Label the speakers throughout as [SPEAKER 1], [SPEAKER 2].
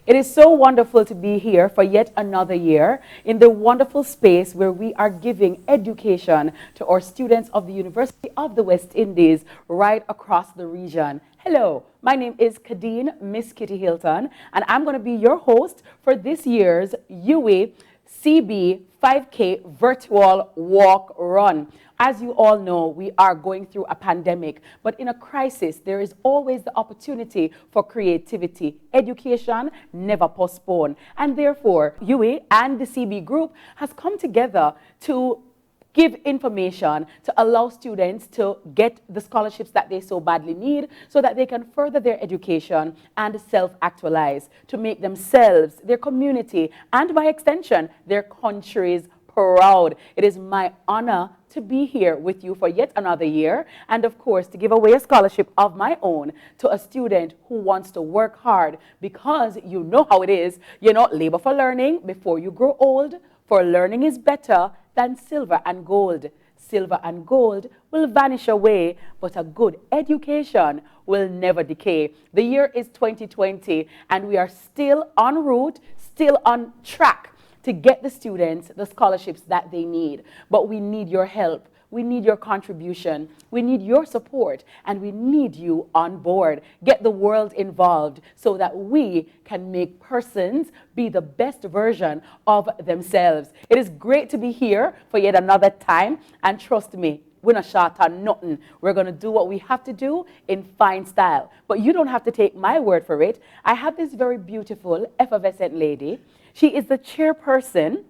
[SPEAKER 1] It is so wonderful to be here for yet another year in the wonderful space where we are giving education to our students of the University of the West Indies right across the region. Hello, my name is Kadeen Miss Kitty Hilton, and I'm going to be your host for this year's UWI CB 5K Virtual Walk Run. As you all know, we are going through a pandemic, but in a crisis, there is always the opportunity for creativity. Education never postponed. And therefore, UWI and the CB group has come together to give information to allow students to get the scholarships that they so badly need so that they can further their education and self-actualize to make themselves, their community, and by extension, their countries proud. It is my honor to be here with you for yet another year and of course to give away a scholarship of my own to a student who wants to work hard because you know how it is, labor for learning before you grow old, for learning is better than silver and gold. Silver and gold will vanish away, but a good education will never decay. The year is 2020 and we are still en route, still on track to get the students the scholarships that they need. But we need your help. We need your contribution. We need your support. And we need you on board. Get the world involved so that we can make persons be the best version of themselves. It is great to be here for yet another time. And trust me, we're not short on nothing. We're going to do what we have to do in fine style. But you don't have to take my word for it. I have this very beautiful, effervescent lady. She is the chairperson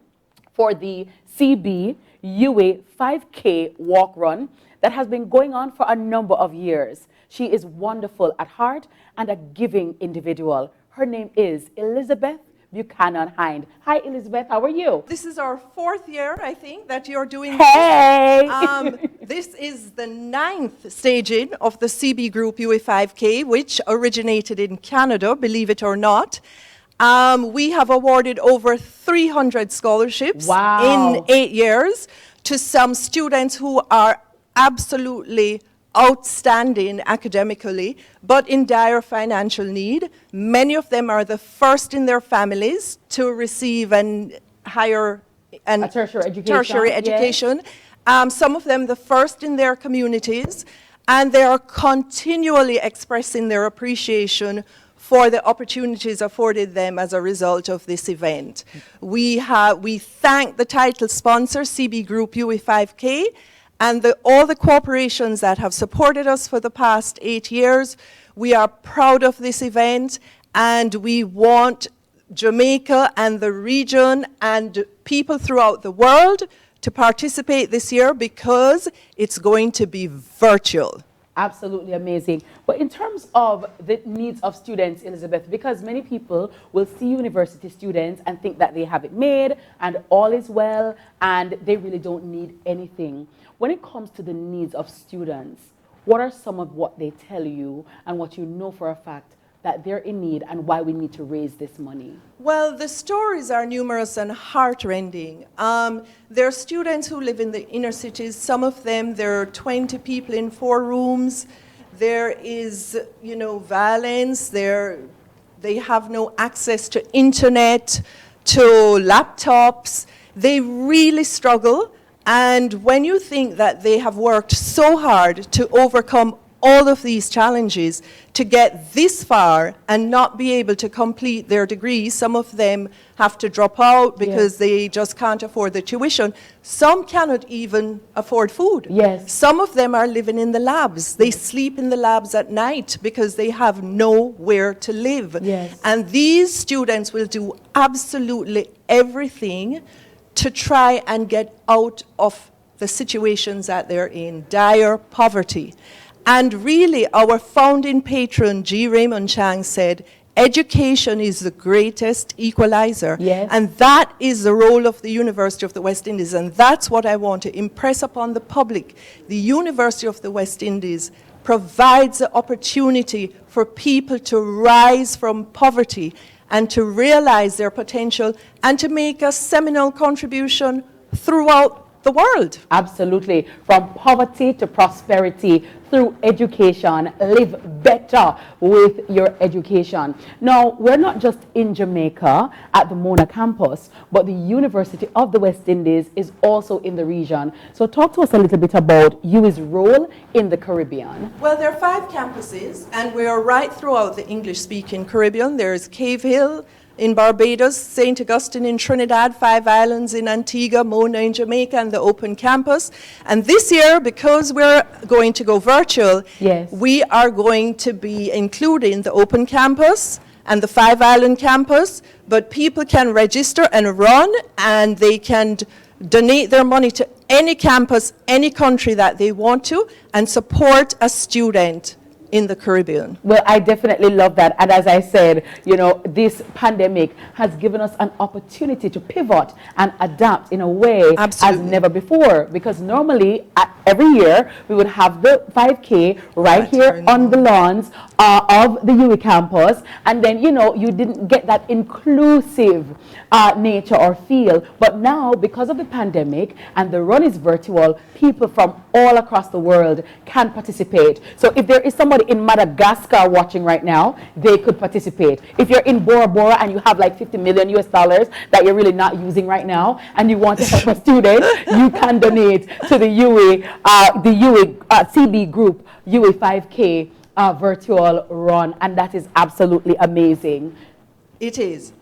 [SPEAKER 1] for the CB UWI 5K walk run that has been going on for a number of years. She is wonderful at heart and a giving individual. Her name is Elizabeth Buchanan Hind. Hi, Elizabeth. How are you?
[SPEAKER 2] This is our 4th year, I think, that you're doing
[SPEAKER 1] hey.
[SPEAKER 2] This is the 9th staging of the CB Group UWI 5K, which originated in Canada, believe it or not. We have awarded over 300 scholarships in 8 years to some students who are absolutely outstanding academically, but in dire financial need. Many of them are the first in their families to receive a tertiary education. Yes. Some of them the first in their communities, and they are continually expressing their appreciation for the opportunities afforded them as a result of this event. We thank the title sponsor, CB Group UWI 5K, and all the corporations that have supported us for the past 8 years. We are proud of this event, and we want Jamaica and the region and people throughout the world to participate this year because it's going to be virtual.
[SPEAKER 1] Absolutely amazing. But in terms of the needs of students, Elizabeth, because many people will see university students and think that they have it made and all is well and they really don't need anything. When it comes to the needs of students, what are some of what they tell you and what you know for a fact that they're in need and why we need to raise this money?
[SPEAKER 2] Well, the stories are numerous and heartrending. There are students who live in the inner cities. Some of them, there are 20 people in 4 rooms. There is, violence. They have no access to internet, to laptops. They really struggle. And when you think that they have worked so hard to overcome all of these challenges to get this far and not be able to complete their degree. Some of them have to drop out because they just can't afford the tuition. Some cannot even afford food.
[SPEAKER 1] Yes.
[SPEAKER 2] Some of them are living in the labs. They sleep in the labs at night because they have nowhere to live.
[SPEAKER 1] Yes.
[SPEAKER 2] And these students will do absolutely everything to try and get out of the situations that they're in, dire poverty. And really, our founding patron, G. Raymond Chang, said, education is the greatest equalizer.
[SPEAKER 1] Yes.
[SPEAKER 2] And that is the role of the University of the West Indies. And that's what I want to impress upon the public. The University of the West Indies provides the opportunity for people to rise from poverty and to realize their potential and to make a seminal contribution throughout the world.
[SPEAKER 1] Absolutely. From poverty to prosperity through education. Live better with your education. Now, we're not just in Jamaica at the Mona campus, but the University of the West Indies is also in the region. So talk to us a little bit about UWI's role in the Caribbean.
[SPEAKER 2] Well, there are 5 campuses, and we are right throughout the English-speaking Caribbean. There's Cave Hill in Barbados, St. Augustine in Trinidad, 5 Islands in Antigua, Mona in Jamaica, and the Open Campus. And this year, because we're going to go virtual,
[SPEAKER 1] Yes.
[SPEAKER 2] we are going to be including the Open Campus and the 5 Island campus, but people can register and run, and they can donate their money to any campus, any country that they want to, and support a student in the Caribbean.
[SPEAKER 1] Well, I definitely love that. And as I said, you know, this pandemic has given us an opportunity to pivot and adapt in a way
[SPEAKER 2] Absolutely.
[SPEAKER 1] as never before. Because normally, every year, we would have the 5K right here on the lawns of the UWI campus. And then, you know, you didn't get that inclusive nature or feel. But now, because of the pandemic and the run is virtual, people from all across the world can participate. So if there is somebody in Madagascar watching right now, they could participate. If you're in Bora Bora and you have like 50 million US dollars that you're really not using right now and you want to help a student, you can donate to the UWI CB group UWI 5K virtual run, and that is absolutely amazing.
[SPEAKER 2] It is.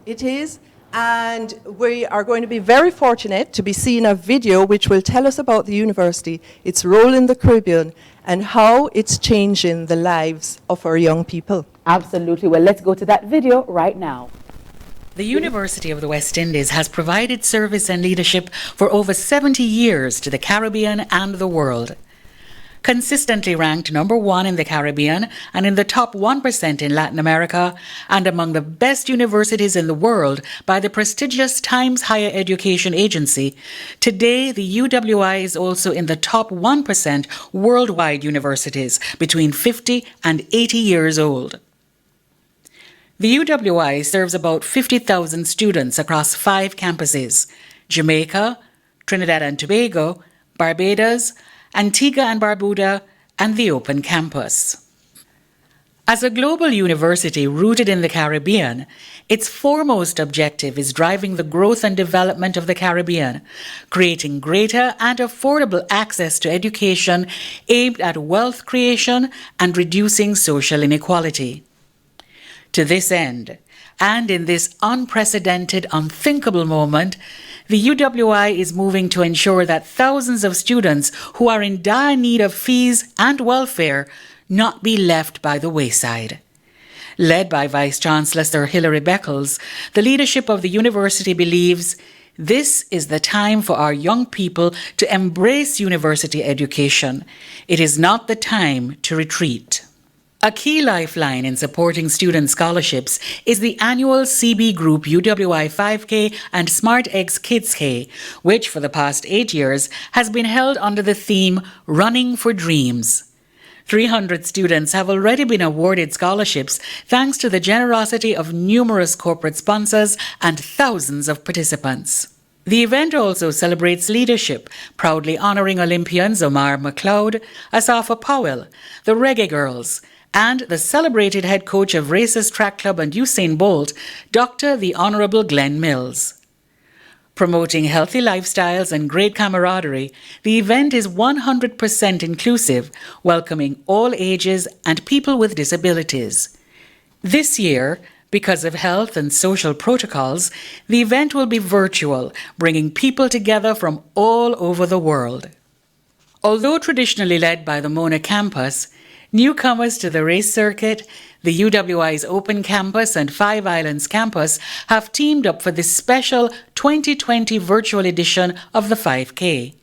[SPEAKER 2] And we are going to be very fortunate to be seeing a video which will tell us about the university, its role in the Caribbean, and how it's changing the lives of our young people.
[SPEAKER 1] Absolutely. Well, let's go to that video right now.
[SPEAKER 3] The University of the West Indies has provided service and leadership for over 70 years to the Caribbean and the world. Consistently ranked number 1 in the Caribbean and in the top 1% in Latin America, and among the best universities in the world by the prestigious Times Higher Education Agency, today the UWI is also in the top 1% worldwide universities between 50 and 80 years old. The UWI serves about 50,000 students across 5 campuses: Jamaica, Trinidad and Tobago, Barbados, Antigua and Barbuda, and the Open Campus. As a global university rooted in the Caribbean, its foremost objective is driving the growth and development of the Caribbean, creating greater and affordable access to education aimed at wealth creation and reducing social inequality. To this end, and in this unprecedented, unthinkable moment, the UWI is moving to ensure that thousands of students who are in dire need of fees and welfare not be left by the wayside. Led by Vice-Chancellor Sir Hilary Beckles, the leadership of the university believes this is the time for our young people to embrace university education. It is not the time to retreat. A key lifeline in supporting student scholarships is the annual CB Group UWI 5K and Smart Eggs Kids K, which for the past 8 years has been held under the theme Running for Dreams. 300 students have already been awarded scholarships thanks to the generosity of numerous corporate sponsors and thousands of participants. The event also celebrates leadership, proudly honouring Olympians Omar McLeod, Asafa Powell, the Reggae Girls, and the celebrated head coach of Races Track Club and Usain Bolt, Dr. the Honourable Glenn Mills. Promoting healthy lifestyles and great camaraderie, the event is 100% inclusive, welcoming all ages and people with disabilities. This year, because of health and social protocols, the event will be virtual, bringing people together from all over the world. Although traditionally led by the Mona campus, newcomers to the race circuit, the UWI's Open Campus and 5 Islands campus have teamed up for this special 2020 virtual edition of the 5K.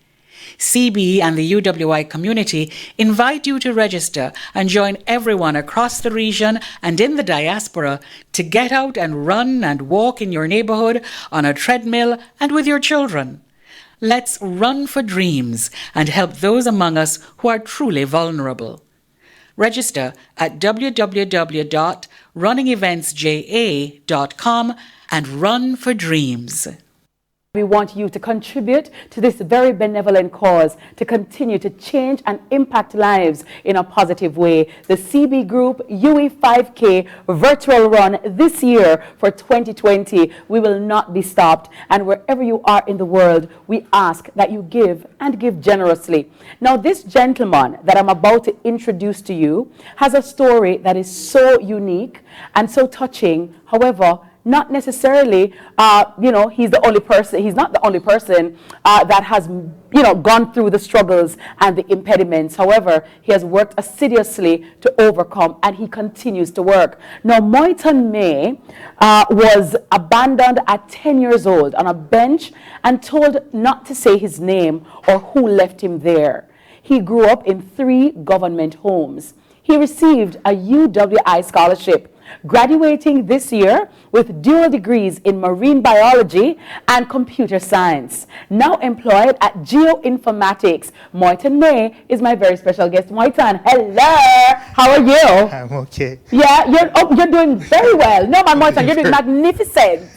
[SPEAKER 3] CB and the UWI community invite you to register and join everyone across the region and in the diaspora to get out and run and walk in your neighbourhood, on a treadmill and with your children. Let's run for dreams and help those among us who are truly vulnerable. Register at www.runningeventsja.com and run for dreams.
[SPEAKER 1] We want you to contribute to this very benevolent cause to continue to change and impact lives in a positive way. The CB Group UE 5K virtual run this year for 2020, we will not be stopped. And wherever you are in the world, we ask that you give and give generously. Now, this gentleman that I'm about to introduce to you has a story that is so unique and so touching. However, not necessarily, he's the only person, he's not the only person that has, gone through the struggles and the impediments. However, he has worked assiduously to overcome, and he continues to work. Now, Moyton May was abandoned at 10 years old on a bench and told not to say his name or who left him there. He grew up in 3 government homes. He received a UWI scholarship, graduating this year with dual degrees in marine biology and computer science. Now employed at geoinformatics, Moyton May is my very special guest. Moyton, hello. How are you?
[SPEAKER 4] I'm okay.
[SPEAKER 1] Yeah, you're doing very well. No, man, Moyton, you're doing magnificent.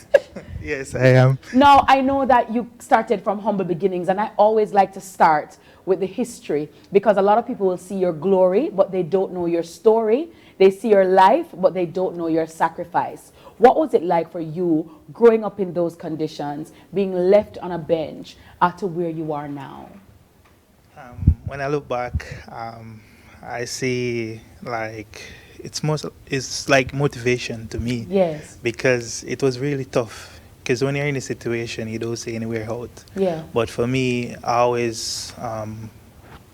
[SPEAKER 4] Yes, I am.
[SPEAKER 1] Now, I know that you started from humble beginnings, and I always like to start with the history, because a lot of people will see your glory, but they don't know your story. They see your life, but they don't know your sacrifice. What was it like for you growing up in those conditions, being left on a bench to where you are now?
[SPEAKER 4] When I look back, I see like it's like motivation to me.
[SPEAKER 1] Yes.
[SPEAKER 4] Because it was really tough. Because when you're in a situation, you don't see anywhere out.
[SPEAKER 1] Yeah.
[SPEAKER 4] But for me, I always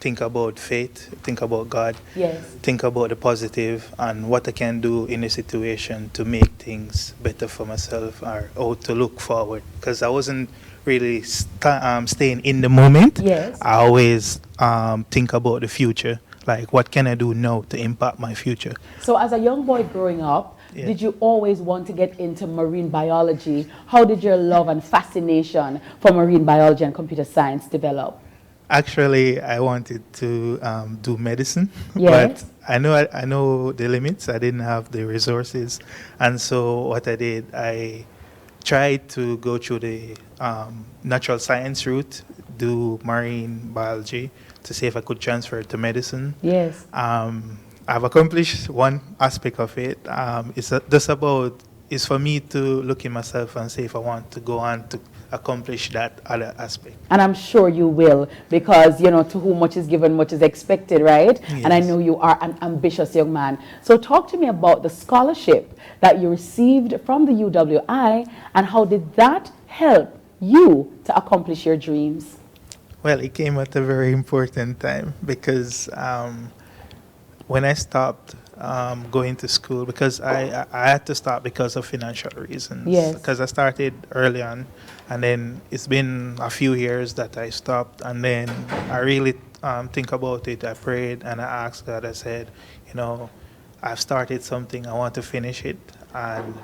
[SPEAKER 4] think about faith, think about God,
[SPEAKER 1] Yes.
[SPEAKER 4] think about the positive and what I can do in a situation to make things better for myself or to look forward. Because I wasn't really staying in the moment.
[SPEAKER 1] Yes.
[SPEAKER 4] I always think about the future. Like, what can I do now to impact my future?
[SPEAKER 1] So as a young boy growing up,
[SPEAKER 4] Yeah.
[SPEAKER 1] did you always want to get into marine biology? How did your love and fascination for marine biology and computer science develop?
[SPEAKER 4] Actually, I wanted to do medicine,
[SPEAKER 1] Yes.
[SPEAKER 4] but I know the limits. I didn't have the resources, and so what I did, I tried to go through the natural science route, do marine biology, to see if I could transfer to medicine.
[SPEAKER 1] Yes.
[SPEAKER 4] I've accomplished one aspect of it. It's for me to look in myself and see if I want to go on to accomplish that other aspect.
[SPEAKER 1] And I'm sure you will, because, to whom much is given, much is expected, right?
[SPEAKER 4] Yes.
[SPEAKER 1] And I know you are an ambitious young man. So talk to me about the scholarship that you received from the UWI, and how did that help you to accomplish your dreams?
[SPEAKER 4] Well, it came at a very important time because when I stopped going to school, because I had to stop because of financial reasons.
[SPEAKER 1] Yes.
[SPEAKER 4] Because I started early on, and then it's been a few years that I stopped, and then I really think about it. I prayed and I asked God. I said, I've started something. I want to finish it, and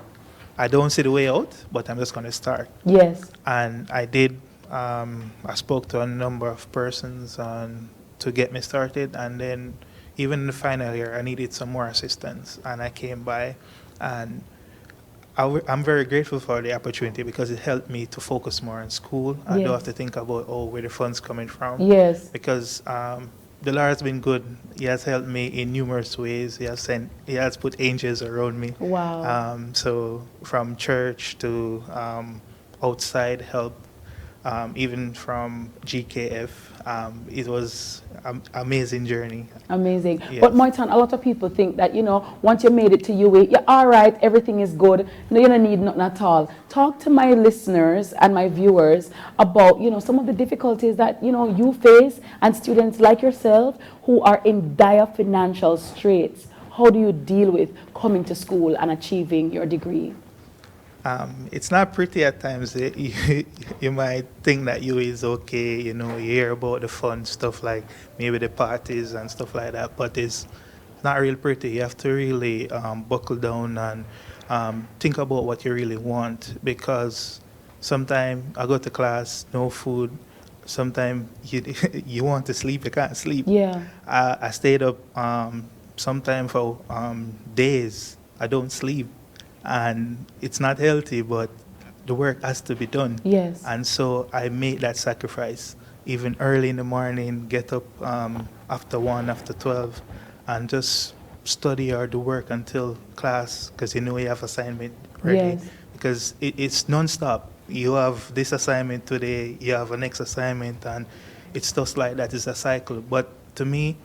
[SPEAKER 4] I don't see the way out, but I'm just going to start.
[SPEAKER 1] Yes.
[SPEAKER 4] And I did. I spoke to a number of persons to get me started, and then even in the final year, I needed some more assistance, and I came by, and I'm very grateful for the opportunity because it helped me to focus more on school. I don't have to think about where the funds coming from.
[SPEAKER 1] Yes.
[SPEAKER 4] Because the Lord has been good. He has helped me in numerous ways. He has put angels around me.
[SPEAKER 1] Wow.
[SPEAKER 4] So from church to outside help. Even from GKF, it was an amazing journey.
[SPEAKER 1] Amazing.
[SPEAKER 4] Yes.
[SPEAKER 1] But Moyton, a lot of people think that, once you made it to UWI, you're all right, everything is good, no, you don't need nothing at all. Talk to my listeners and my viewers about, some of the difficulties that, you face, and students like yourself who are in dire financial straits. How do you deal with coming to school and achieving your degree?
[SPEAKER 4] It's not pretty at times. You might think that you is okay, you hear about the fun stuff like maybe the parties and stuff like that, but it's not real pretty. You have to really buckle down and think about what you really want, because sometimes I go to class, no food. Sometimes you want to sleep, you can't sleep.
[SPEAKER 1] Yeah.
[SPEAKER 4] I stayed up sometimes for days. I don't sleep. And it's not healthy, but the work has to be done.
[SPEAKER 1] Yes.
[SPEAKER 4] And so I made that sacrifice, even early in the morning, get up after 1, after 12, and just study or do work until class, because you know you have assignment ready.
[SPEAKER 1] Yes.
[SPEAKER 4] Because it's non-stop. You have this assignment today, you have a next assignment, and it's just like that. It's a cycle. But to me,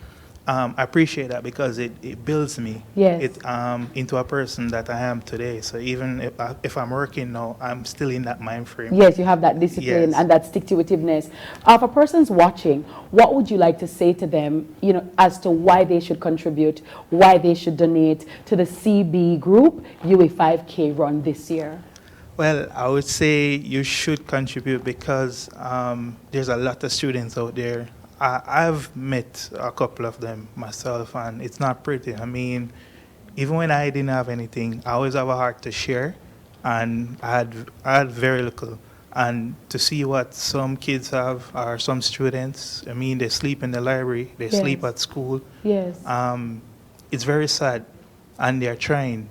[SPEAKER 4] I appreciate that because it builds me
[SPEAKER 1] Yes.
[SPEAKER 4] into a person that I am today. So even if I'm working now, I'm still in that mind frame.
[SPEAKER 1] Yes, you have that discipline
[SPEAKER 4] Yes.
[SPEAKER 1] and that stick-to-itiveness. If a person's watching, what would you like to say to them, as to why they should contribute, why they should donate to the CB Group UWI 5K run this year?
[SPEAKER 4] Well, I would say you should contribute because there's a lot of students out there. I've met a couple of them myself, and it's not pretty. I mean, even when I didn't have anything, I always have a heart to share, and I had very little. And to see what some kids have, or some students, I mean, they sleep in the library, they
[SPEAKER 1] Yes.
[SPEAKER 4] sleep at school.
[SPEAKER 1] Yes.
[SPEAKER 4] It's very sad, and they're trying,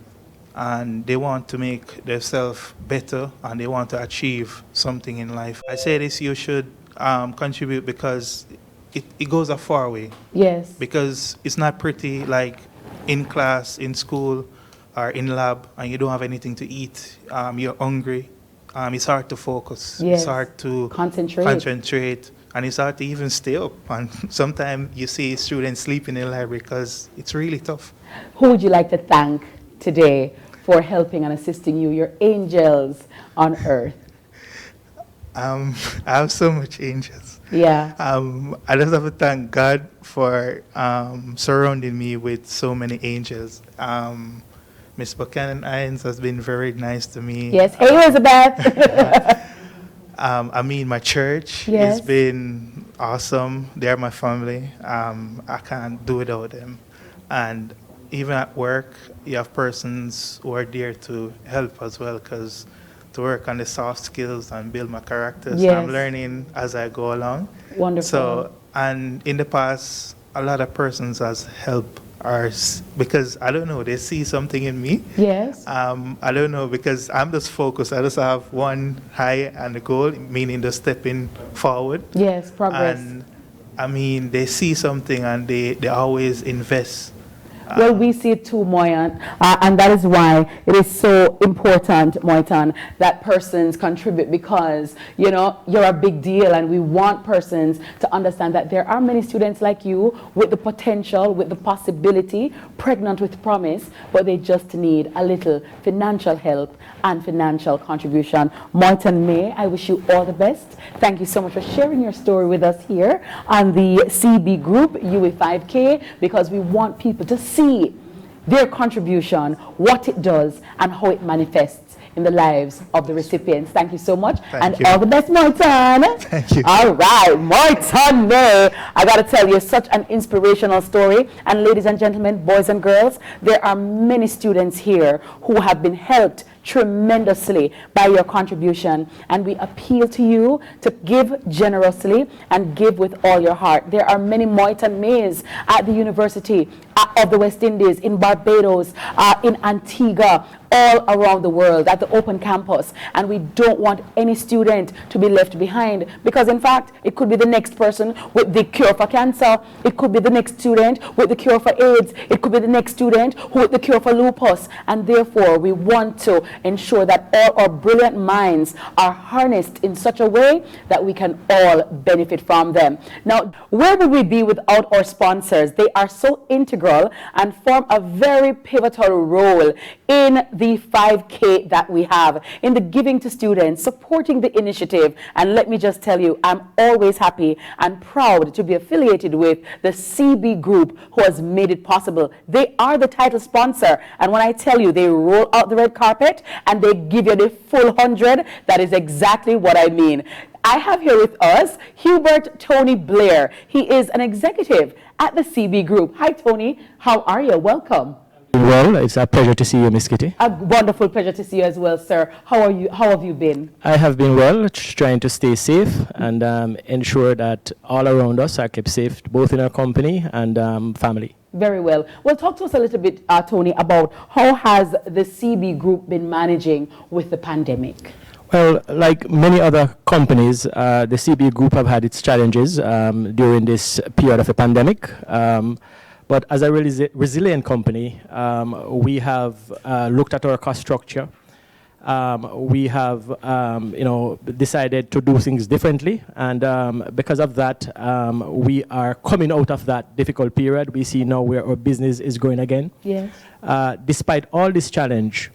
[SPEAKER 4] and they want to make themselves better, and they want to achieve something in life. I say this, you should contribute because it goes a far way.
[SPEAKER 1] Yes.
[SPEAKER 4] Because it's not pretty like in class, in school, or in lab, and you don't have anything to eat. You're hungry. It's hard to focus.
[SPEAKER 1] Yes.
[SPEAKER 4] It's hard to
[SPEAKER 1] Concentrate.
[SPEAKER 4] and it's hard to even stay up. And sometimes you see students sleeping in the library because it's really tough.
[SPEAKER 1] Who would you like to thank today for helping and assisting you, your angels on earth?
[SPEAKER 4] I have so much angels.
[SPEAKER 1] Yeah.
[SPEAKER 4] I just have to thank God for surrounding me with so many angels. Miss Buchanan Irons has been very nice to me.
[SPEAKER 1] Yes. Hey, Elizabeth.
[SPEAKER 4] I mean, my church
[SPEAKER 1] Yes.
[SPEAKER 4] has been awesome. They're my family. I can't do without them. And even at work, you have persons who are there to help as well, because to work on the soft skills and build my character. So
[SPEAKER 1] Yes.
[SPEAKER 4] I'm learning as I go along.
[SPEAKER 1] Wonderful.
[SPEAKER 4] So, and in the past, a lot of persons has helped us because I don't know, they see something in me.
[SPEAKER 1] Yes.
[SPEAKER 4] I don't know, because I'm just focused. I just have one eye and a goal, meaning just stepping forward.
[SPEAKER 1] Yes. Progress.
[SPEAKER 4] And I mean, they see something and they always invest.
[SPEAKER 1] Well, we see it too, Moyan, and that is why it is so important, Moitan, that persons contribute, because, you're a big deal, and we want persons to understand that there are many students like you with the potential, with the possibility, pregnant with promise, but they just need a little financial help and financial contribution. Moitan May, I wish you all the best. Thank you so much for sharing your story with us here on the CB Group UWI 5K, because we want people to see their contribution, what it does, and how it manifests in the lives of the recipients. Thank you so much.
[SPEAKER 4] Thank you.
[SPEAKER 1] All the best, Moitan.
[SPEAKER 4] Thank you.
[SPEAKER 1] All right, Moitan May. I got to tell you, such an inspirational story. And ladies and gentlemen, boys and girls, there are many students here who have been helped tremendously by your contribution, and we appeal to you to give generously and give with all your heart. There are many Moitan Mays at the University of the West Indies, in Barbados, in Antigua, all around the world at the open campus, and we don't want any student to be left behind, because in fact it could be the next person with the cure for cancer, it could be the next student with the cure for AIDS, it could be the next student with the cure for lupus, and therefore we want to ensure that all our brilliant minds are harnessed in such a way that we can all benefit from them. Now, where would we be without our sponsors? They are so integral and form a very pivotal role in the 5K that we have, in the giving to students, supporting the initiative. And let me just tell you, I'm always happy and proud to be affiliated with the CB Group, who has made it possible. They are the title sponsor, and when I tell you they roll out the red carpet and they give you the full 100, that is exactly what I mean. I have here with us Hubert Tony Blair. He is an executive at the CB Group. Hi, Tony. How are you? Welcome.
[SPEAKER 5] Well, it's a pleasure to see you, Miss Kitty.
[SPEAKER 1] A wonderful pleasure to see you as well, sir. How are you? How have you been?
[SPEAKER 5] I have been well, trying to stay safe and ensure that all around us are kept safe, both in our company and family.
[SPEAKER 1] Very well. Well, talk to us a little bit, Tony, about how has the CB Group been managing with the pandemic?
[SPEAKER 5] Well, like many other companies, the CB Group have had its challenges during this period of the pandemic. But as a resilient company, we have looked at our cost structure. We have, decided to do things differently, and because of that, we are coming out of that difficult period. We see now where our business is going again.
[SPEAKER 1] Yes.
[SPEAKER 5] Despite all this challenge,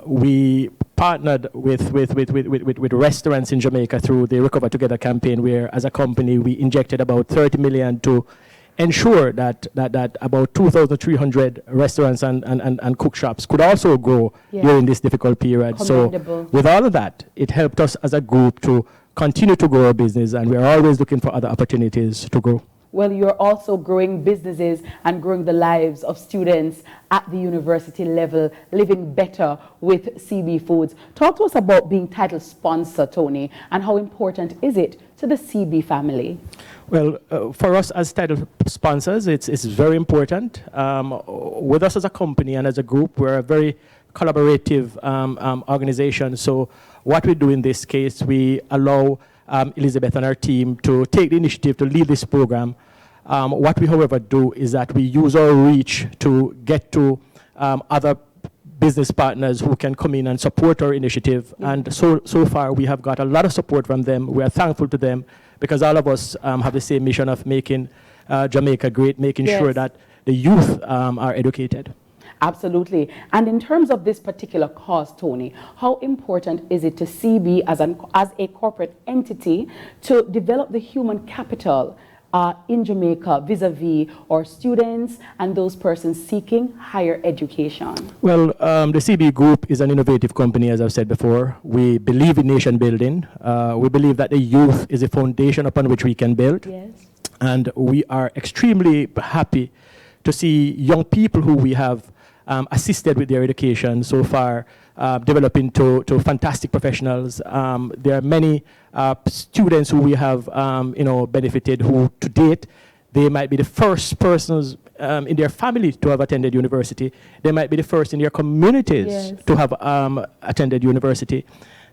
[SPEAKER 5] we partnered with restaurants in Jamaica through the Recover Together campaign, where as a company we injected about 30 million to ensure that about 2,300 restaurants and cook shops could also grow during this difficult period. So with all of that, it helped us as a group to continue to grow our business, and we're always looking for other opportunities to grow.
[SPEAKER 1] Well, you're also growing businesses and growing the lives of students at the university level, living better with CB Foods. Talk to us about being title sponsor, Tony, and how important is it to the CB family?
[SPEAKER 5] Well, for us as title sponsors, it's very important. With us as a company and as a group, we're a very collaborative organization. So what we do in this case, we allow Elizabeth and her team to take the initiative to lead this program. What we, however, do is that we use our reach to get to other business partners who can come in and support our initiative. And so far, we have got a lot of support from them. We are thankful to them because all of us have the same mission of making Jamaica great, making sure that the youth are educated.
[SPEAKER 1] Absolutely. And in terms of this particular cause, Tony, how important is it to CB as a corporate entity to develop the human capital in Jamaica vis-a-vis our students and those persons seeking higher education? Well,
[SPEAKER 5] the CB Group is an innovative company, as I've said before. We believe in nation building. We believe that the youth is a foundation upon which we can build.
[SPEAKER 1] Yes.
[SPEAKER 5] And we are extremely happy to see young people who we have assisted with their education so far, developing to fantastic professionals. There are many students who we have benefited who to date, they might be the first persons in their family to have attended university. They might be the first in their communities to have attended university.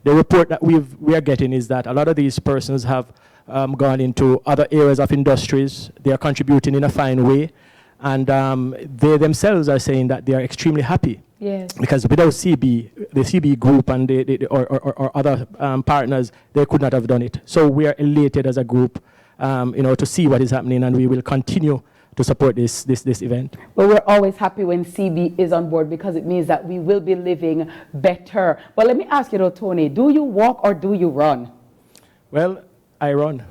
[SPEAKER 5] The report that we are getting is that a lot of these persons have gone into other areas of industries. They are contributing in a fine way. And they themselves are saying that they are extremely happy. Yes. Because without CB, the CB group and or other partners, they could not have done it. So we are elated as a group, to see what is happening, and we will continue to support this event.
[SPEAKER 1] Well, we're always happy when CB is on board because it means that we will be living better. But let me ask you though, Tony, do you walk or do you run?
[SPEAKER 5] Well, I run.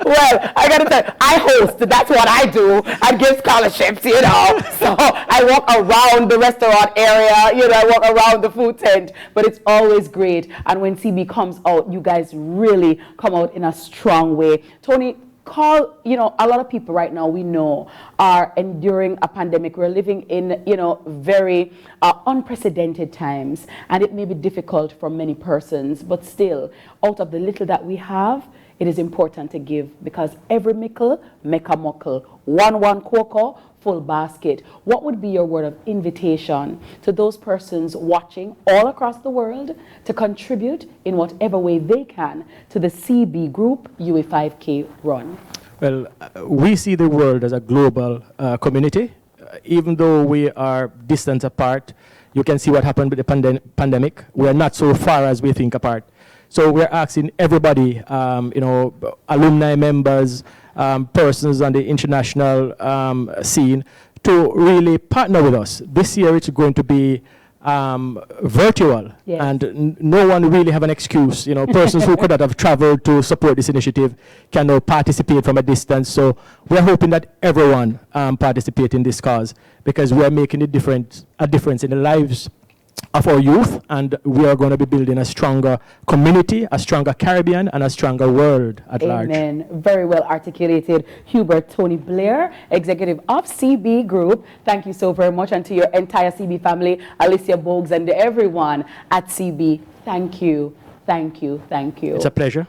[SPEAKER 1] Well, I gotta tell you, I host, that's what I do. I give scholarships, So I walk around the restaurant area, I walk around the food tent, but it's always great. And when CB comes out, you guys really come out in a strong way. Tony, a lot of people right now we know are enduring a pandemic. We're living in, very unprecedented times, and it may be difficult for many persons, but still, out of the little that we have, it is important to give because every mickle make a muckle. One cocoa, full basket. What would be your word of invitation to those persons watching all across the world to contribute in whatever way they can to the CB Group UWI run?
[SPEAKER 5] Well, we see the world as a global community. Even though we are distant apart, you can see what happened with the pandemic. We are not so far as we think apart. So we're asking everybody, alumni members, persons on the international scene to really partner with us. This year it's going to be virtual, and no one really have an excuse. Persons who could not have traveled to support this initiative can now participate from a distance. So we're hoping that everyone participate in this cause because we are making a difference in the lives of our youth, and we are going to be building a stronger community, a stronger Caribbean, and a stronger world at large.
[SPEAKER 1] Amen. Very well articulated. Hubert Tony Blair, executive of CB Group. Thank you so very much, and to your entire CB family, Alicia Bogues, and everyone at CB. Thank you. Thank you. Thank you.
[SPEAKER 5] It's a pleasure.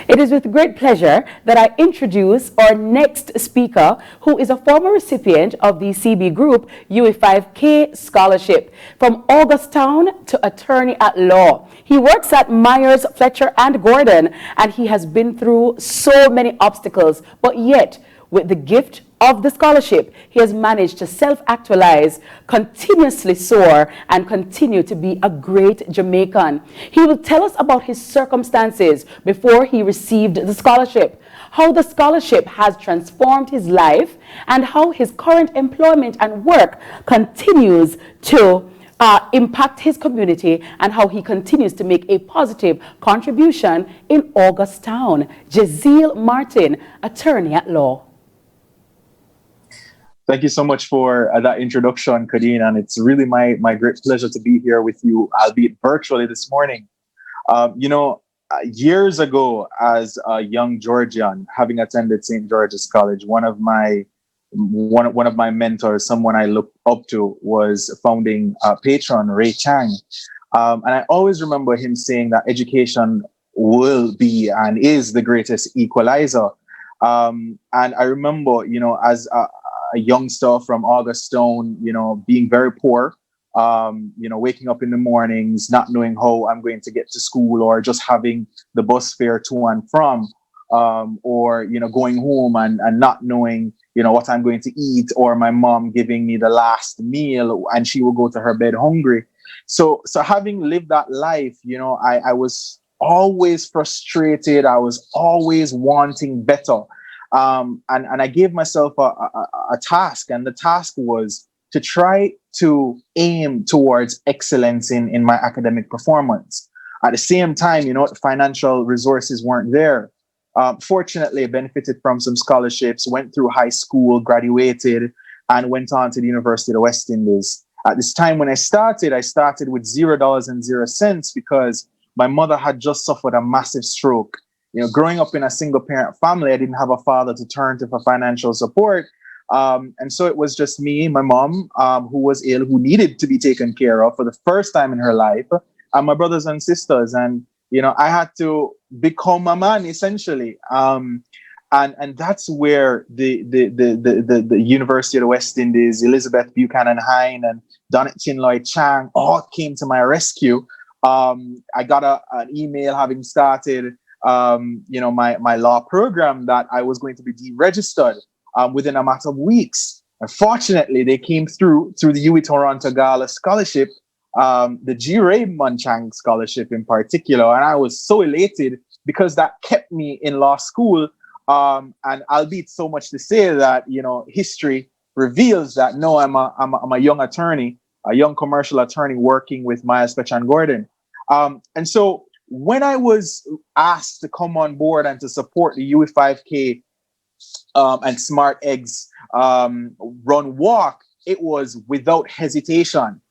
[SPEAKER 1] It is with great pleasure that I introduce our next speaker, who is a former recipient of the CB Group UWI Scholarship from Augustown to Attorney at Law. He works at Myers, Fletcher, and Gordon, and he has been through so many obstacles, but yet, with the gift of the scholarship, he has managed to self-actualize, continuously soar, and continue to be a great Jamaican. He will tell us about his circumstances before he received the scholarship, how the scholarship has transformed his life, and how his current employment and work continues to impact his community, and how he continues to make a positive contribution in Augustown. Jazeel Martin, attorney at law.
[SPEAKER 6] Thank you so much for that introduction, Kadeen, and it's really my great pleasure to be here with you, albeit virtually this morning. Years ago, as a young Georgian, having attended St. George's College, one of my mentors, someone I looked up to, was founding patron Ray Chang, and I always remember him saying that education will be and is the greatest equalizer. And I remember, as a youngster from Augustown, being very poor, waking up in the mornings, not knowing how I'm going to get to school, or just having the bus fare to and from, or, going home and not knowing, what I'm going to eat, or my mom giving me the last meal and she will go to her bed hungry. So having lived that life, I was always frustrated. I was always wanting better. And I gave myself a task, and the task was to try to aim towards excellence in my academic performance. At the same time, financial resources weren't there. Fortunately, I benefited from some scholarships, went through high school, graduated, and went on to the University of the West Indies. At this time when I started with $0 because my mother had just suffered a massive stroke. Growing up in a single parent family, I didn't have a father to turn to for financial support. And so it was just me, my mom, who was ill, who needed to be taken care of for the first time in her life, and my brothers and sisters. And, I had to become a man, essentially. And that's where the University of the West Indies, Elizabeth Buchanan Hine and Donnet Chinloy Chang all came to my rescue. I got an email having started my law program that I was going to be deregistered within a matter of weeks. Unfortunately, they came through the UWI Toronto Gala scholarship, the G. Ray Munchang scholarship in particular, and I was so elated because that kept me in law school. And albeit so much to say that history reveals that no, I'm a young attorney, a young commercial attorney working with Myers, Fletcher, and Gordon, and so. When I was asked to come on board and to support the UWI 5K and Smart Eggs run walk, it was without hesitation,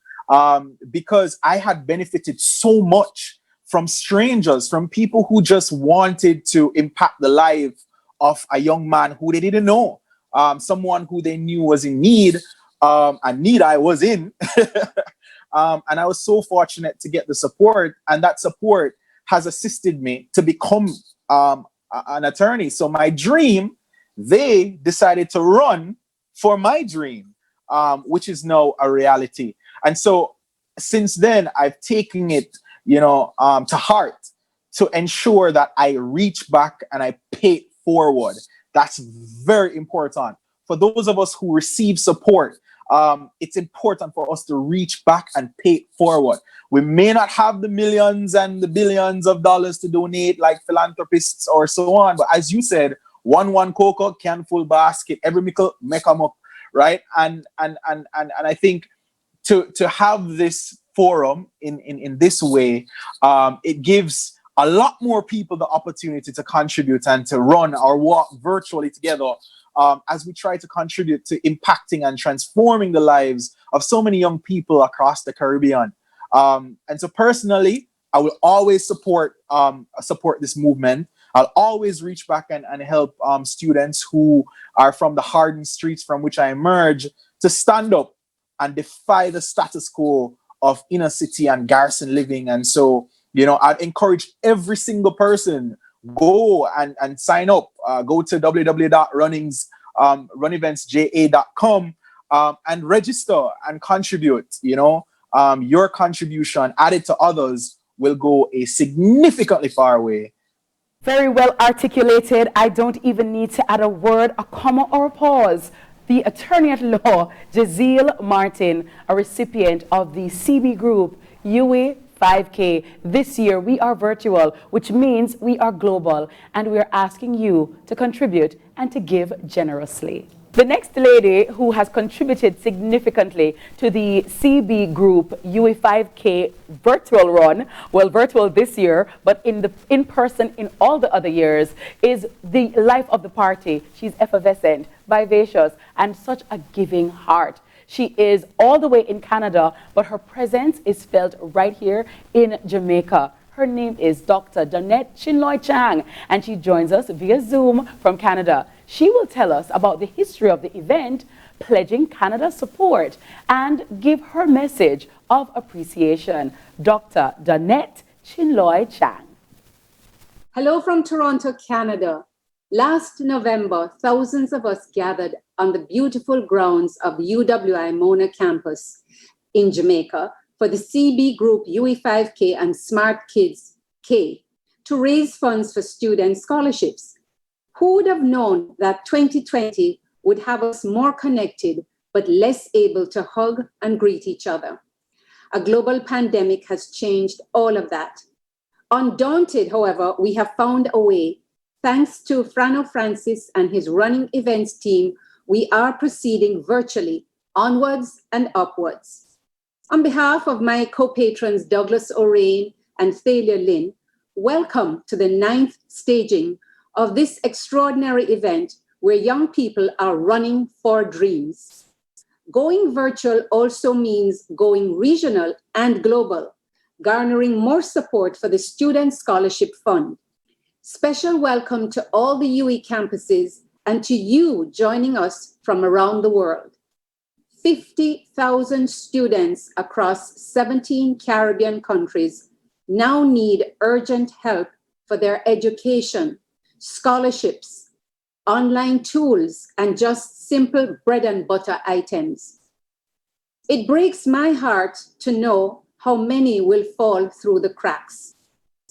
[SPEAKER 6] because I had benefited so much from strangers, from people who just wanted to impact the life of a young man who they didn't know, someone who they knew was in need, and need I was in. And I was so fortunate to get the support, and that support has assisted me to become an attorney. So my dream, they decided to run for my dream, which is now a reality. And so since then, I've taken it, to heart to ensure that I reach back and I pay it forward. That's very important. For those of us who receive support, it's important for us to reach back and pay it forward. We may not have the millions and the billions of dollars to donate like philanthropists or so on, but as you said, one cocoa can full basket, every mickle make 'em up, right? And I think to have this forum in this way, it gives a lot more people the opportunity to contribute and to run or walk virtually together, as we try to contribute to impacting and transforming the lives of so many young people across the Caribbean. And so personally, I will always support this movement. I'll always reach back and help students who are from the hardened streets from which I emerge to stand up and defy the status quo of inner city and garrison living. And so, I'd encourage every single person, go and sign up. Go to www.runeventsja.com and register and contribute. Your contribution added to others will go a significantly far way.
[SPEAKER 1] Very well articulated. I don't even need to add a word, a comma, or a pause. The attorney at law, Jazeel Martin, a recipient of the CB Group UWI 5K. This year we are virtual, which means we are global, and we are asking you to contribute and to give generously. The next lady who has contributed significantly to the CB Group UWI 5K virtual run, well, virtual this year, but in person in all the other years, is the life of the party. She's effervescent, vivacious, and such a giving heart. She is all the way in Canada, but her presence is felt right here in Jamaica. Her name is Dr. Donette Chinloy Chang, and she joins us via Zoom from Canada. She will tell us about the history of the event, pledging Canada's support, and give her message of appreciation. Dr. Donette Chinloy Chang.
[SPEAKER 7] Hello from Toronto, Canada. Last November, thousands of us gathered on the beautiful grounds of the UWI Mona campus in Jamaica for the CB Group UWI 5K and Smart Kids K to raise funds for student scholarships. Who would have known that 2020 would have us more connected but less able to hug and greet each other? A global pandemic has changed all of that. Undaunted, however, we have found a way. Thanks to Frano Francis and his running events team, we are proceeding virtually, onwards and upwards. On behalf of my co-patrons Douglas O'Rain and Thalia Lynn, welcome to the 9th staging of this extraordinary event where young people are running for dreams. Going virtual also means going regional and global, garnering more support for the Student Scholarship Fund. Special welcome to all the UWI campuses and to you joining us from around the world. 50,000 students across 17 Caribbean countries now need urgent help for their education, scholarships, online tools, and just simple bread and butter items. It breaks my heart to know how many will fall through the cracks.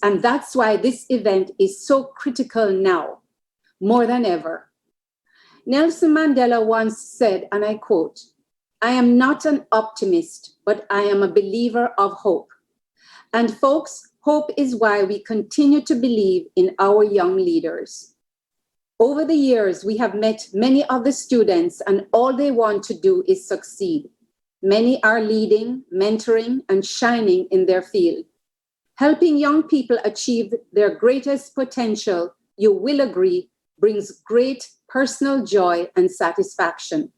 [SPEAKER 7] And that's why this event is so critical now, more than ever. Nelson Mandela once said, and I quote, "I am not an optimist, but I am a believer of hope." And folks, hope is why we continue to believe in our young leaders. Over the years, we have met many of the students, and all they want to do is succeed. Many are leading, mentoring, and shining in their field. Helping young people achieve their greatest potential, you will agree, brings great personal joy and satisfaction.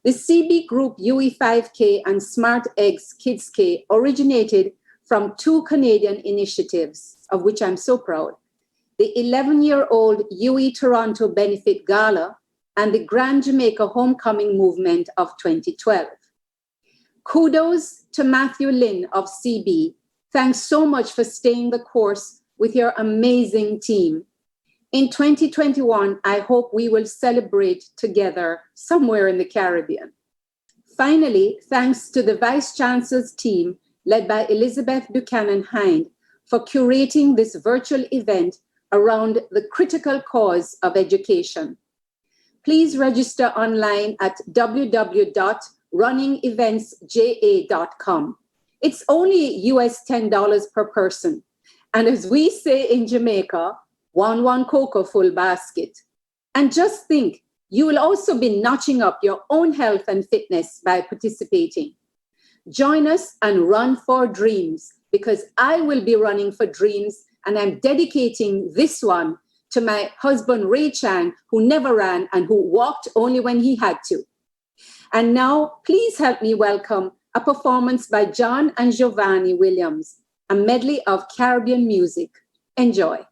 [SPEAKER 7] The CB Group UWI 5K and Smart Eggs Kids K originated from two Canadian initiatives, of which I'm so proud. The 11-year-old UWI Toronto Benefit Gala and the Grand Jamaica Homecoming Movement of 2012. Kudos to Matthew Lynn of CB. Thanks so much for staying the course with your amazing team. In 2021, I hope we will celebrate together somewhere in the Caribbean. Finally, thanks to the Vice Chancellor's team led by Elizabeth Buchanan Hind for curating this virtual event around the critical cause of education. Please register online at www.runningeventsja.com. It's only US $10 per person. And as we say in Jamaica, one cocoa full basket. And just think, you will also be notching up your own health and fitness by participating. Join us and run for dreams, because I will be running for dreams, and I'm dedicating this one to my husband, Ray Chang, who never ran and who walked only when he had to. And now, please help me welcome a performance by John and Giovanni Williams, a medley of Caribbean music. Enjoy.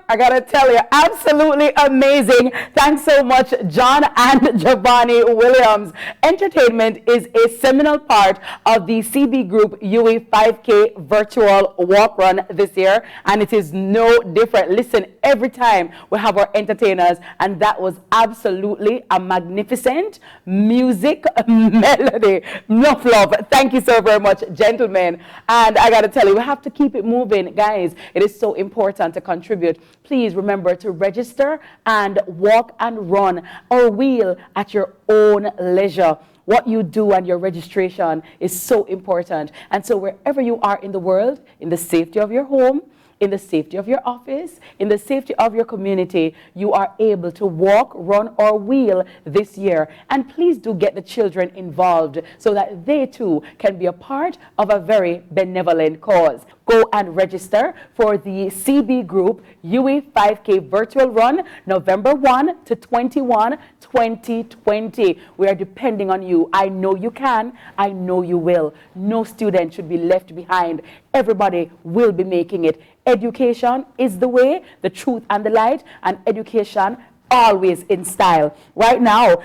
[SPEAKER 1] I gotta tell you, absolutely amazing. Thanks so much, John and Giovanni Williams. Entertainment is a seminal part of the CB Group UE 5K virtual walk run this year, and it is no different. Listen, every time we have our entertainers, and that was absolutely a magnificent music melody. Enough love. Thank you so very much, gentlemen. And I gotta tell you, we have to keep it moving, guys. It is so important to contribute. Please remember to register and walk and run or wheel at your own leisure. What you do and your registration is so important. And so wherever you are in the world, in the safety of your home, in the safety of your office, in the safety of your community, you are able to walk, run, or wheel this year. And please do get the children involved so that they too can be a part of a very benevolent cause. Go and register for the CB Group UE 5K virtual run, November 1 to 21, 2020. We are depending on you. I know you can. I know you will. No student should be left behind. Everybody will be making it. Education is the way, the truth and the light, and education always in style. Right now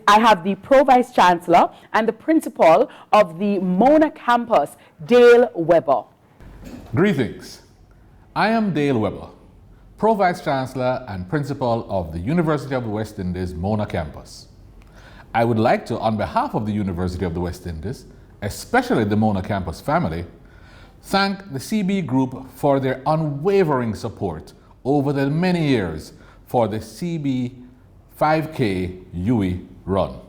[SPEAKER 1] I have the Pro Vice Chancellor and the Principal of the Mona Campus, Dale Weber.
[SPEAKER 8] Greetings. I am Dale Weber, Pro Vice Chancellor and Principal of the University of the West Indies Mona Campus. I would like to, on behalf of the University of the West Indies, especially the Mona Campus family, thank the CB Group for their unwavering support over the many years for the CB 5K UE run.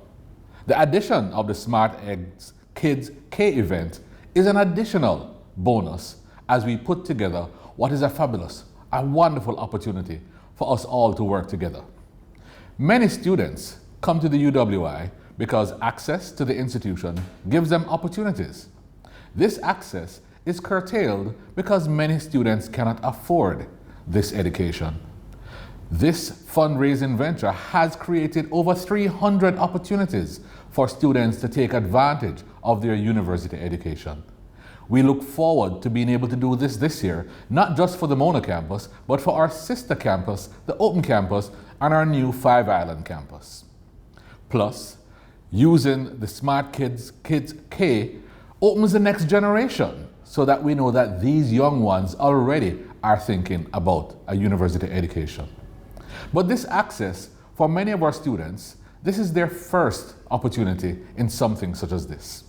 [SPEAKER 8] The addition of the Smart Eggs Kids K event is an additional bonus as we put together what is a fabulous, a wonderful opportunity for us all to work together. Many students come to the UWI because access to the institution gives them opportunities. This access is curtailed because many students cannot afford this education. This fundraising venture has created over 300 opportunities for students to take advantage of their university education. We look forward to being able to do this year, not just for the Mona campus, but for our sister campus, the Open campus, and our new Five Island campus. Plus, using the Smart Kids K opens the next generation so that we know that these young ones already are thinking about a university education. But this access, for many of our students, this is their first opportunity in something such as this.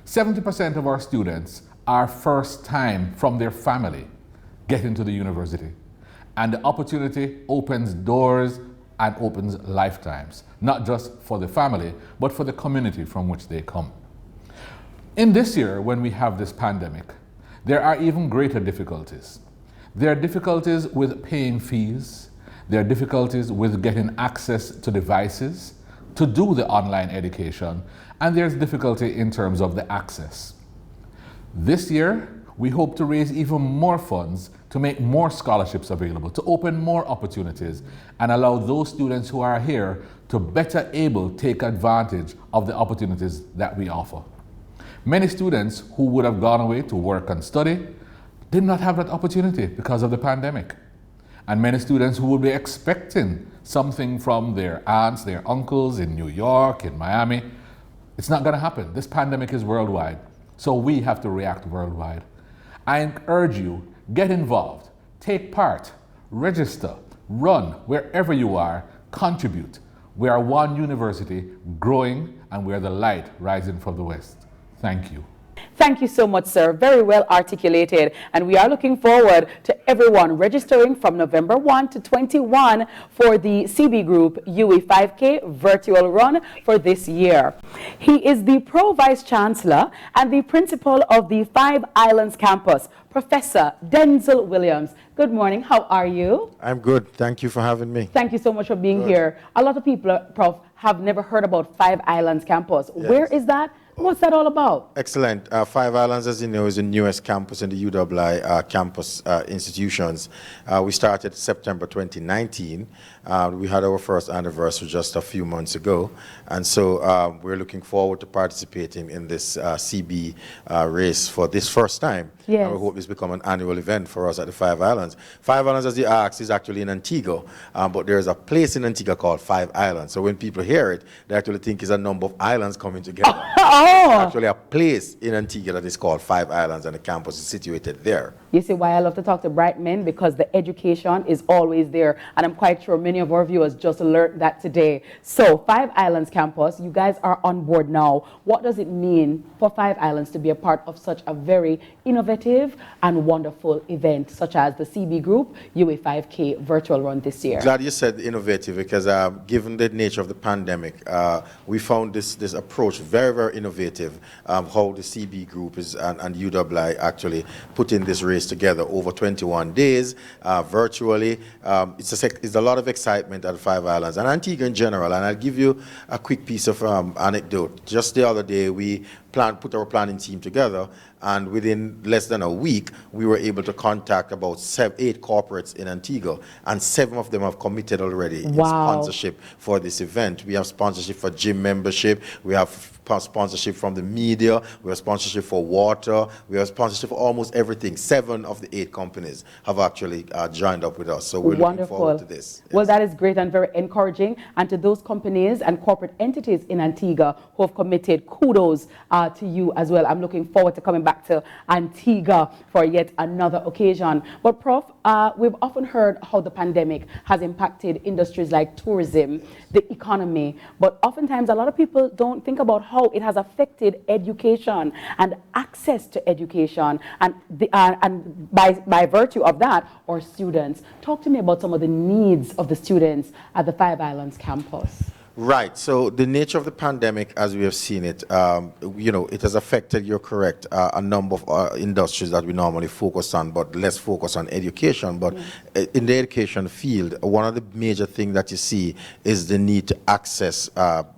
[SPEAKER 8] 70% of our students are first time from their family getting to the university. And the opportunity opens doors and opens lifetimes, not just for the family, but for the community from which they come. In this year, when we have this pandemic, there are even greater difficulties. There are difficulties with paying fees. There are difficulties with getting access to devices to do the online education, and there's difficulty in terms of the access. This year, we hope to raise even more funds to make more scholarships available, to open more opportunities, and allow those students who are here to better able take advantage of the opportunities that we offer. Many students who would have gone away to work and study did not have that opportunity because of the pandemic. And many students who would be expecting something from their aunts, their uncles in New York, in Miami, it's not going to happen. This pandemic is worldwide, so we have to react worldwide. I urge you, get involved, take part, register, run wherever you are, contribute. We are one university growing, and we are the light rising from the West. Thank you.
[SPEAKER 1] Thank you so much, sir. Very well articulated. And we are looking forward to everyone registering from November 1 to 21 for the CB Group UE 5K virtual run for this year. He is the Pro Vice Chancellor and the Principal of the Five Islands campus, Professor Denzel Williams. Good morning. How are you?
[SPEAKER 9] I'm good. Thank you for having me.
[SPEAKER 1] Thank you so much for being here. A lot of people, Prof, have never heard about Five Islands campus.
[SPEAKER 9] Yes.
[SPEAKER 1] Where is that? What's that all about?
[SPEAKER 9] Excellent. Five Islands, as you know, is the newest campus in the UWI campus institutions. We started September 2019. We had our first anniversary just a few months ago. And so we're looking forward to participating in this CB race for this first time.
[SPEAKER 1] Yes.
[SPEAKER 9] And we hope this become an annual event for us at the Five Islands. Five Islands, as you asked, is actually in Antigua, but there's a place in Antigua called Five Islands. So when people hear it, they actually think it's a number of islands coming together.
[SPEAKER 1] Oh!
[SPEAKER 9] Actually, a place in Antigua that is called Five Islands, and the campus is situated there.
[SPEAKER 1] You see why I love to talk to bright men, because the education is always there. And I'm quite sure many of our viewers just learned that today. So Five Islands campus, you guys are on board now. What does it mean for Five Islands to be a part of such a very innovative and wonderful event, such as the CB Group UWI 5K virtual run this year?
[SPEAKER 9] Glad you said innovative, because given the nature of the pandemic, we found this approach very, very innovative, how the CB Group is and UWI actually put in this race together over 21 days virtually. It's a lot of excitement at Five Islands and Antigua in general. And I'll give you a quick piece of anecdote. Just the other day, we put our planning team together, and within less than a week, we were able to contact about 8 corporates in Antigua, and 7 of them have committed already in sponsorship for this event. We have sponsorship for gym membership, we have sponsorship from the media, we have sponsorship for water, we have sponsorship for almost everything. 7 of the 8 companies have actually joined up with us, so we're looking forward to this. Yes.
[SPEAKER 1] Well, that is great and very encouraging. And to those companies and corporate entities in Antigua who have committed, kudos to you as well. I'm looking forward to coming back to Antigua for yet another occasion. But Prof, we've often heard how the pandemic has impacted industries like tourism, the economy, but oftentimes a lot of people don't think about how it has affected education and access to education, and by virtue of that, our students. Talk to me about some of the needs of the students at the Five Islands campus.
[SPEAKER 9] Right. So the nature of the pandemic, as we have seen it, it has affected, you're correct, a number of industries that we normally focus on, but less focus on education. But in the education field, one of the major things that you see is the need to access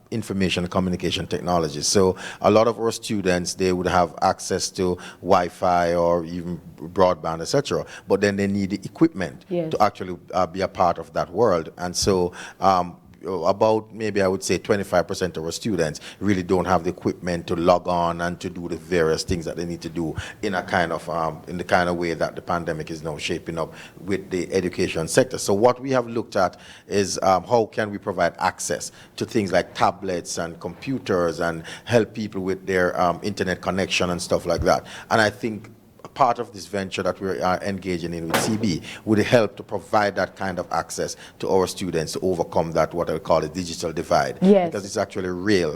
[SPEAKER 9] information and communication technology. So a lot of our students, they would have access to Wi-Fi or even broadband, etc. But then they need the equipment to actually be a part of that world. And so about maybe I would say 25% of our students really don't have the equipment to log on and to do the various things that they need to do in a kind of in the kind of way that the pandemic is now shaping up with the education sector. So what we have looked at is how can we provide access to things like tablets and computers and help people with their internet connection and stuff like that. And I think part of this venture that we are engaging in with CB would help to provide that kind of access to our students to overcome that, what I call a digital divide.
[SPEAKER 1] Yes.
[SPEAKER 9] Because it's actually real.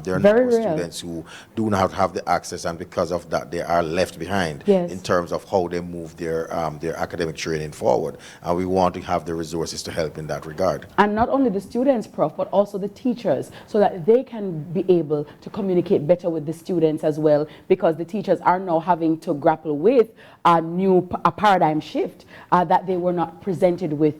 [SPEAKER 9] There are
[SPEAKER 1] Very
[SPEAKER 9] no
[SPEAKER 1] real.
[SPEAKER 9] students who do not have the access, and because of that, they are left behind in terms of how they move their academic training forward. And we want to have the resources to help in that regard.
[SPEAKER 1] And not only the students, Prof, but also the teachers, so that they can be able to communicate better with the students as well, because the teachers are now having to grapple with a paradigm shift that they were not presented with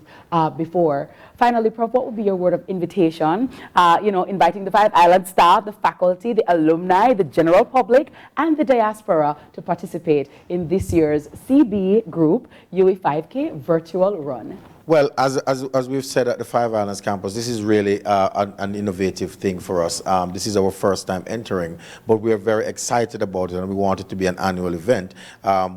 [SPEAKER 1] before. Finally, Prof, what would be your word of invitation, inviting the Five Islands staff, the faculty, the alumni, the general public, and the diaspora to participate in this year's CB Group UWI 5K virtual run?
[SPEAKER 9] Well, as we've said at the Five Islands campus, this is really an innovative thing for us. This is our first time entering, but we are very excited about it, and we want it to be an annual event.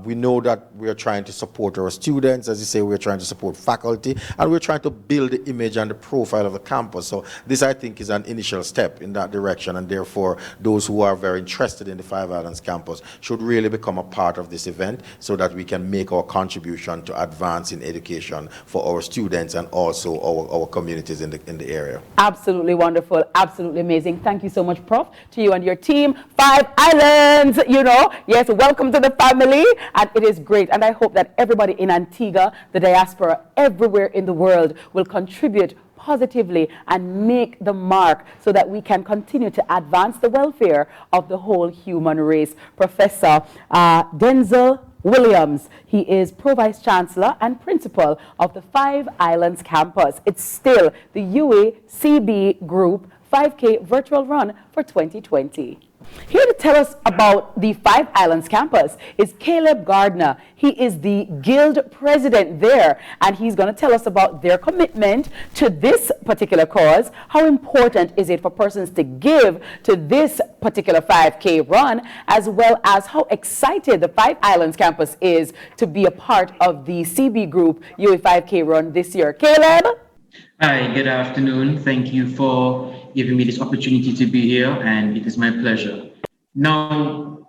[SPEAKER 9] We know that we are trying to support our students, as you say, we're trying to support faculty, and we're trying to build the image and the profile of the campus. So this, I think, is an initial step in that direction, and therefore those who are very interested in the Five Islands campus should really become a part of this event so that we can make our contribution to advancing education for our students and also our communities in the area.
[SPEAKER 1] Absolutely wonderful, absolutely amazing. Thank you so much, Prof, to you and your team. Five Islands, yes, welcome to the family, and it is great. And I hope that everybody in Antigua, the diaspora, everywhere in the world will contribute positively and make the mark so that we can continue to advance the welfare of the whole human race. Professor Denzel Williams, he is Pro-Vice Chancellor and Principal of the Five Islands campus. It's still the UWI CB Group 5K virtual run for 2020. Here to tell us about the Five Islands campus is Caleb Gardner. He is the guild president there, and he's going to tell us about their commitment to this particular cause. How important is it for persons to give to this particular 5K run, as well as how excited the Five Islands campus is to be a part of the CB Group UWI 5K run this year. Caleb?
[SPEAKER 10] Hi, good afternoon. Thank you for giving me this opportunity to be here, and it is my pleasure. Now,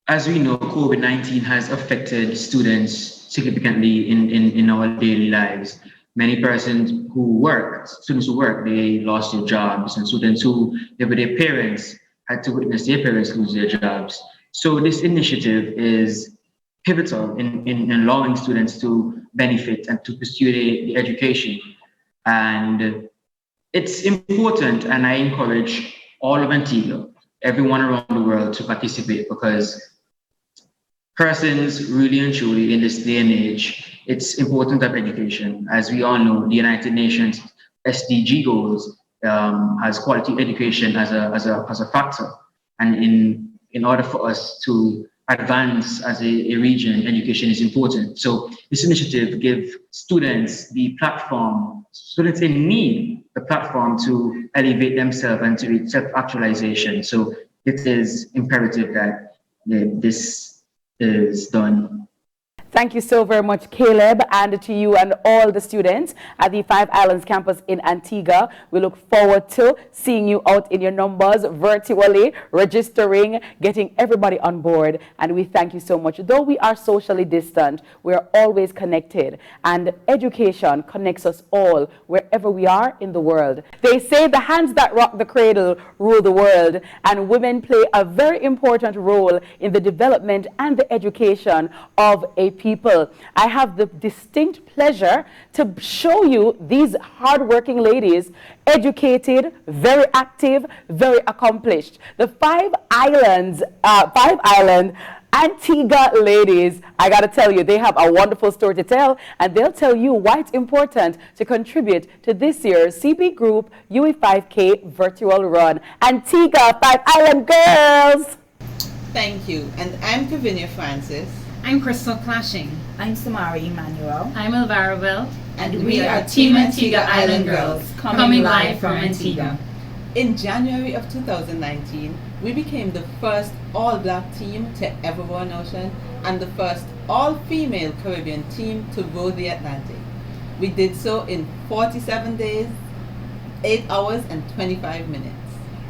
[SPEAKER 10] as we know, COVID-19 has affected students significantly in our daily lives. Many persons students who work, they lost their jobs, and students who live with their parents had to witness their parents lose their jobs. So this initiative is pivotal in allowing students to benefit and to pursue their education. And it's important, and I encourage all of Antigua, everyone around the world to participate, because persons really and truly in this day and age, it's important to have education. As we all know, the United Nations SDG goals has quality education as a factor. And in order for us to advance as a region, education is important. So this initiative gives students the platform, students in need, the platform to elevate themselves and to reach self-actualization. So it is imperative that this is done.
[SPEAKER 1] Thank you so very much, Caleb, and to you and all the students at the Five Islands campus in Antigua. We look forward to seeing you out in your numbers virtually, registering, getting everybody on board, and we thank you so much. Though we are socially distant, we are always connected, and education connects us all wherever we are in the world. They say the hands that rock the cradle rule the world, and women play a very important role in the development and the education of a people. I have the distinct pleasure to show you these hardworking ladies, educated, very active, very accomplished. The Five Island Antigua ladies, I gotta tell you, they have a wonderful story to tell, and they'll tell you why it's important to contribute to this year's CB Group UWI 5K virtual run. Antigua Five Island girls!
[SPEAKER 11] Thank you, and I'm Kavinia Francis.
[SPEAKER 12] I'm Crystal Clashing.
[SPEAKER 13] I'm Samari Emmanuel.
[SPEAKER 12] I'm Elvira Bell.
[SPEAKER 11] And we are Team Antigua Island Girls,
[SPEAKER 12] coming live from Antigua.
[SPEAKER 11] In January of 2019, we became the first all-black team to ever row an ocean and the first all-female Caribbean team to row the Atlantic. We did so in 47 days, 8 hours and 25 minutes.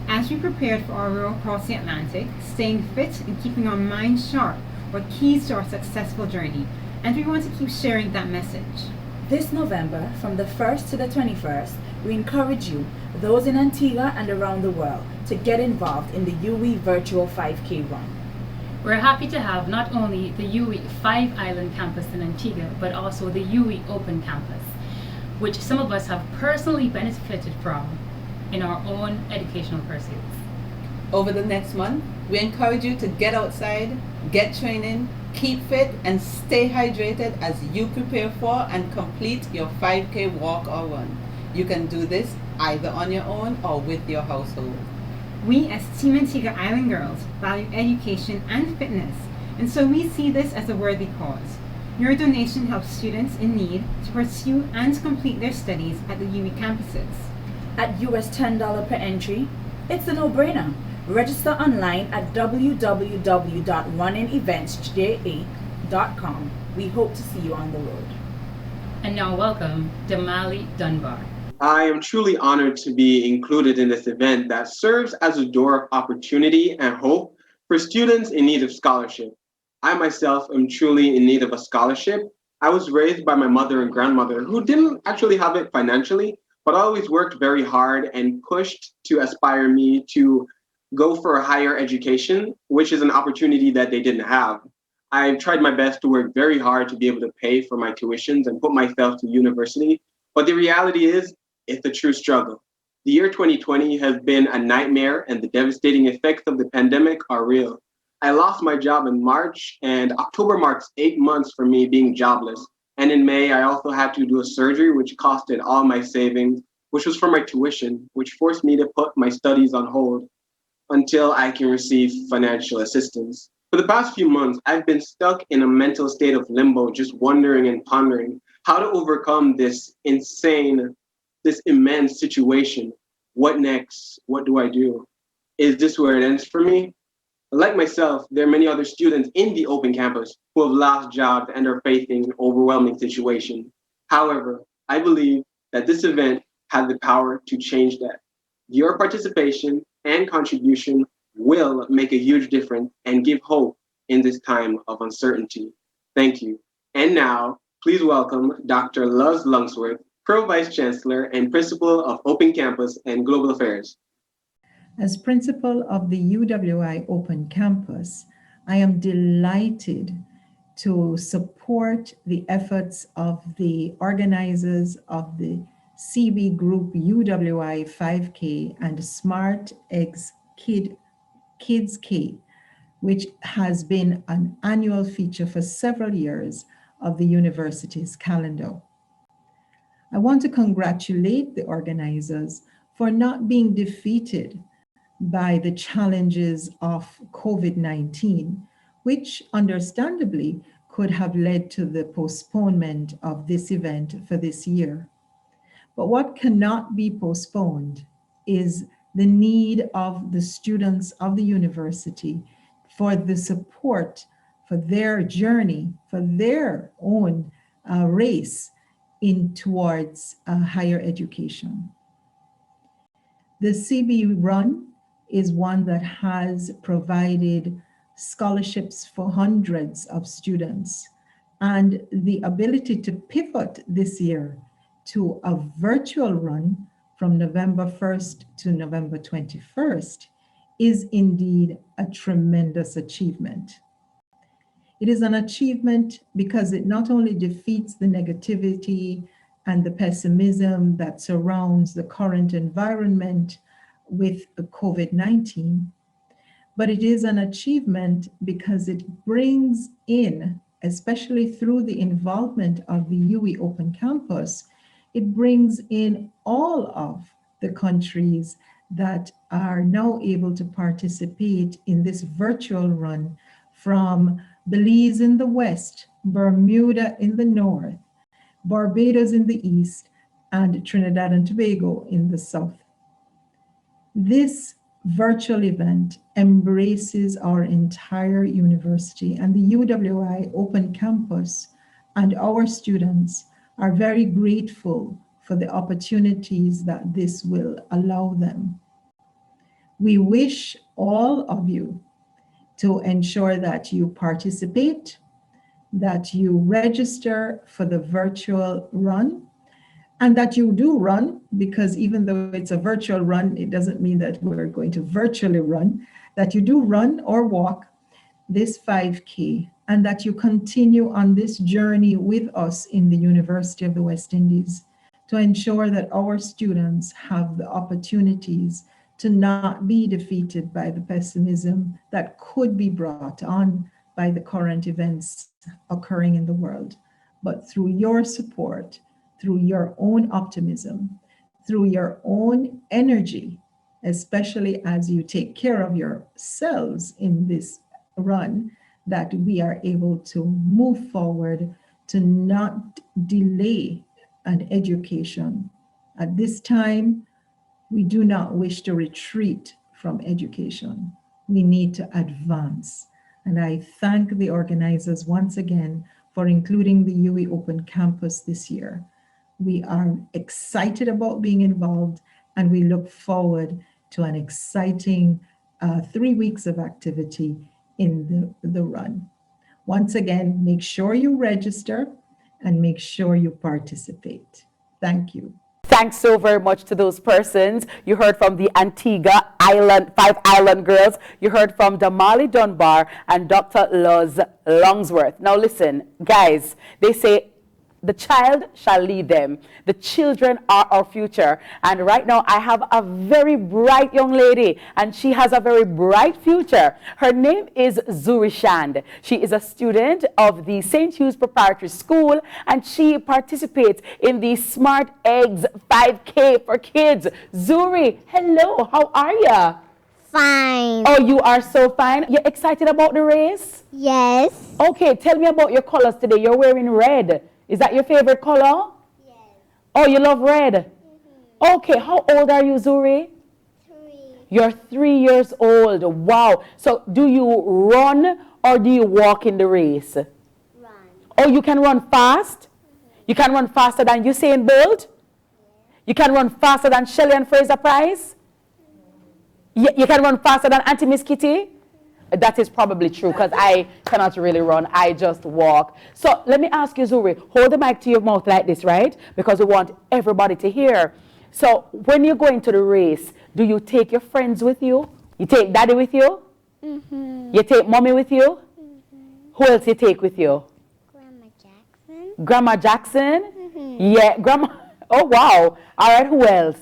[SPEAKER 12] As we prepared for our row across the Atlantic, staying fit and keeping our minds sharp were keys to our successful journey, and we want to keep sharing that message.
[SPEAKER 13] This November, from the 1st to the 21st, we encourage you, those in Antigua and around the world, to get involved in the UWI Virtual 5K Run.
[SPEAKER 12] We're happy to have not only the UWI Five Island campus in Antigua, but also the UWI Open campus, which some of us have personally benefited from in our own educational pursuits.
[SPEAKER 11] Over the next month, we encourage you to get outside, get training, keep fit, and stay hydrated as you prepare for and complete your 5K walk or run. You can do this either on your own or with your household.
[SPEAKER 12] We as Team Antigua Island Girls value education and fitness, and so we see this as a worthy cause. Your donation helps students in need to pursue and complete their studies at the UWI campuses.
[SPEAKER 13] At US $10 per entry, it's a no-brainer. Register online at www.runningeventsja.com. We hope to see you on the road.
[SPEAKER 12] And now welcome Damali Dunbar.
[SPEAKER 14] I am truly honored to be included in this event that serves as a door of opportunity and hope for students in need of scholarship. I myself am truly in need of a scholarship. I was raised by my mother and grandmother who didn't actually have it financially, but always worked very hard and pushed to aspire me to go for a higher education, which is an opportunity that they didn't have. I've tried my best to work very hard to be able to pay for my tuitions and put myself to university, but the reality is, it's a true struggle. The year 2020 has been a nightmare, and the devastating effects of the pandemic are real. I lost my job in March, and October marks 8 months for me being jobless. And in May, I also had to do a surgery, which costed all my savings, which was for my tuition, which forced me to put my studies on hold. until I can receive financial assistance. For the past few months, I've been stuck in a mental state of limbo, just wondering and pondering how to overcome this immense situation. What next? What do I do? Is this where it ends for me? Like myself, there are many other students in the open campus who have lost jobs and are facing an overwhelming situation. However, I believe that this event has the power to change that. Your participation and contribution will make a huge difference and give hope in this time of uncertainty. Thank you. And now, please welcome Dr. Luz Lungsworth, Pro Vice Chancellor and Principal of Open Campus and Global Affairs.
[SPEAKER 15] As principal of the UWI Open Campus, I am delighted to support the efforts of the organizers of the CB Group UWI 5K and Smart Eggs Kids K, which has been an annual feature for several years of the university's calendar. I want to congratulate the organizers for not being defeated by the challenges of COVID-19, which understandably could have led to the postponement of this event for this year. But what cannot be postponed is the need of the students of the university for the support for their journey, for their own race towards higher education. The CB Run is one that has provided scholarships for hundreds of students, and the ability to pivot this year to a virtual run from November 1st to November 21st is indeed a tremendous achievement. It is an achievement because it not only defeats the negativity and the pessimism that surrounds the current environment with COVID-19, but it is an achievement because it brings in, especially through the involvement of the UWI Open Campus, it brings in all of the countries that are now able to participate in this virtual run, from Belize in the west, Bermuda in the north, Barbados in the east, and Trinidad and Tobago in the south. This virtual event embraces our entire university, and the UWI Open Campus and our students are very grateful for the opportunities that this will allow them. We wish all of you to ensure that you participate, that you register for the virtual run, and that you do run, because even though it's a virtual run, it doesn't mean that we're going to virtually run, that you do run or walk this 5K, and that you continue on this journey with us in the University of the West Indies to ensure that our students have the opportunities to not be defeated by the pessimism that could be brought on by the current events occurring in the world. But through your support, through your own optimism, through your own energy, especially as you take care of yourselves in this run, that we are able to move forward to not delay an education. At this time, we do not wish to retreat from education. We need to advance. And I thank the organizers once again for including the UWI Open Campus this year. We are excited about being involved, and we look forward to an exciting 3 weeks of activity in the run. Once again, make sure you register and make sure you participate. Thank you.
[SPEAKER 1] Thanks so very much to those persons. You heard from the Antigua Island, 5 Island girls. You heard from Damali Dunbar and Dr. Luz Lungsworth. Now listen, guys, they say the child shall lead them. The children are our future. And right now I have a very bright young lady, and she has a very bright future. Her name is Zuri Shand. She is a student of the St. Hugh's Preparatory School, and she participates in the Smart Eggs 5K for Kids. Zuri, hello, how are you?
[SPEAKER 16] fine.
[SPEAKER 1] Oh, you are so fine. You're excited about the race?
[SPEAKER 16] Yes.
[SPEAKER 1] Okay, tell me about your colors today. You're wearing red. Is that your favorite color?
[SPEAKER 16] Yes.
[SPEAKER 1] Oh, you love red? Okay, how old are you, Zuri?
[SPEAKER 16] 3.
[SPEAKER 1] You're 3 years old. Wow. So do you run or do you walk in the race?
[SPEAKER 16] Run.
[SPEAKER 1] Oh, you can run fast? You can run faster than Usain Bolt? You can run faster than Shelley and Fraser Price? You can run faster than Auntie Miss Kitty? That is probably true because I cannot really run. I just walk. So let me ask you, Zuri, hold the mic to your mouth like this, right? Because we want everybody to hear. So when you go into the race, do you take your friends with you? You take daddy with you? You take mommy with you? Who else you take with you?
[SPEAKER 16] Grandma Jackson.
[SPEAKER 1] Grandma Jackson? Yeah, Grandma. Oh, wow. All right, who else?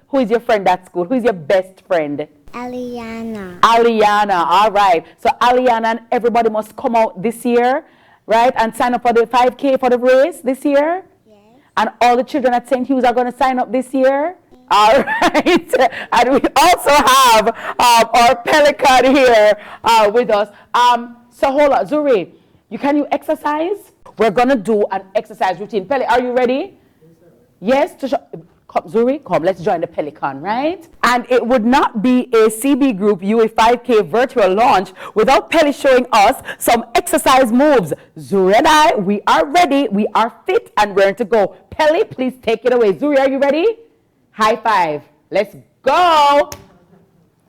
[SPEAKER 1] Who is your friend at school? Who is your best friend?
[SPEAKER 16] Aliana.
[SPEAKER 1] Aliana, all right. So Aliana and everybody must come out this year, right? And sign up for the 5K for the race this year?
[SPEAKER 16] Yes.
[SPEAKER 1] And all the children at St. Hugh's are going to sign up this year? All right. And we also have our pelican here with us. So hold on, Zuri, can you exercise? We're going to do an exercise routine. Peli, are you ready? Yes? Come, Zuri, come, let's join the Pelican, right? And it would not be a CB Group UWI 5K virtual launch without Peli showing us some exercise moves. Zuri and I, we are ready, we are fit, and ready to go. Peli, please take it away. Zuri, are you ready? High five. Let's go.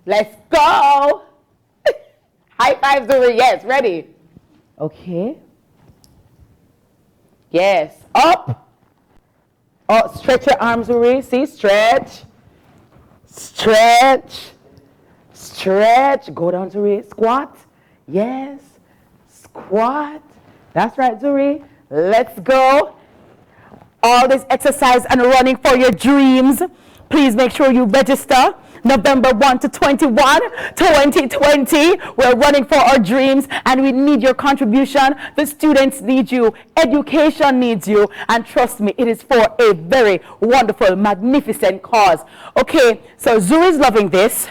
[SPEAKER 1] Let's go. High five, Zuri. Yes, ready. Okay. Yes, up. Oh, stretch your arms, Zuri. See, stretch. Stretch. Stretch. Go down, Zuri. Squat. Yes. Squat. That's right, Zuri. Let's go. All this exercise and running for your dreams. Please make sure you register. November 1 to 21, 2020. We're running for our dreams and we need your contribution. The students need you. Education needs you. And trust me, it is for a very wonderful, magnificent cause. Okay, so Zuri is loving this.